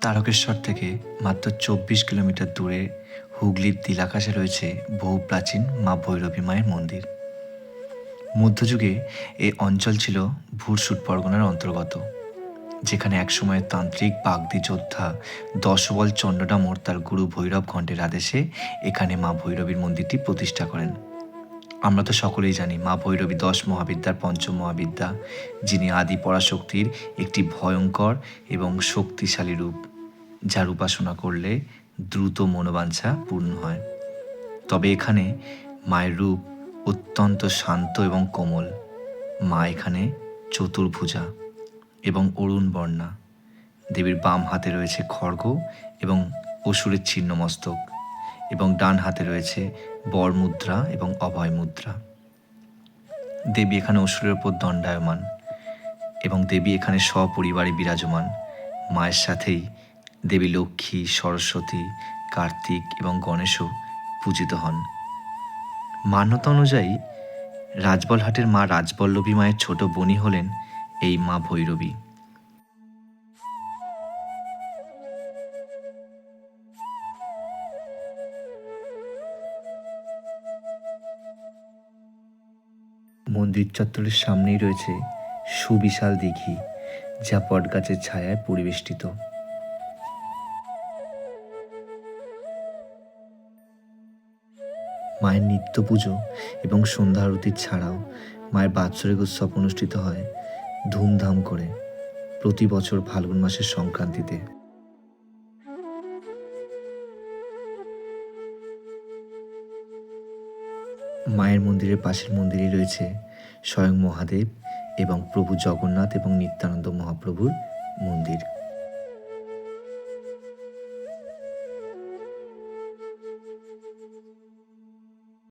তারকেশ্বর থেকে মাত্র ২৪ কিলোমিটার দূরে হুগলির নীলাকাশে রয়েছে বহু প্রাচীন মা ভৈরবী মায়ের মন্দির। মধ্যযুগে এই অঞ্চল ছিল ভুরসুট পরগনার অন্তর্গত, যেখানে একসময়ের তান্ত্রিক বাগদি যোদ্ধা দশবল চণ্ডডামর তার গুরু ভৈরব ঘণ্টের আদেশে এখানে মা ভৈরবীর মন্দিরটি প্রতিষ্ঠা করেন। আমরা তো সকলেই জানি মা ভৈরবী ১০ মহাবিদ্যার পঞ্চম মহাবিদ্যা, যিনি আদি পরাশক্তির একটি ভয়ঙ্কর এবং শক্তিশালী রূপ, যার উপাসনা করলে দ্রুত মনোবাঞ্ছা পূর্ণ হয়। তবে এখানে মায়ের রূপ অত্যন্ত শান্ত এবং কোমল। মা এখানে চতুর্ভুজা এবং অরুণ বর্ণা। দেবীর বাম হাতে রয়েছে খড়গ এবং অসুরের ছিন্ন মস্তক, এবং ডান হাতে রয়েছে বর মুদ্রা এবং অভয় মুদ্রা। দেবী এখানে অসুরের ওপর দণ্ডায়মান, এবং দেবী এখানে সপরিবারে বিরাজমান। মায়ের সাথেই দেবী লক্ষ্মী, সরস্বতী, কার্তিক এবং গণেশও পূজিত হন। মান্যতা অনুযায়ী রাজবলহাটের মা রাজবল্লভী মায়ের ছোট বোনই হলেন এই মা ভৈরবী। মন্দির চত্বরের সামনেই রয়েছে সুবিশাল দিঘি, যা বটগাছের ছায়ায় পরিবেষ্টিত। মায়ের নিত্য পুজো এবং সন্ধ্যা আরতির ছাড়াও মায়ের বাৎসরিক উৎসব অনুষ্ঠিত হয় ধুমধাম করে প্রতি বছর ফাল্গুন মাসের সংক্রান্তিতে। মায়ের মন্দিরের পাশের মন্দিরেই রয়েছে স্বয়ং মহাদেব এবং প্রভু জগন্নাথ এবং নিত্যানন্দ মহাপ্রভুর মন্দির।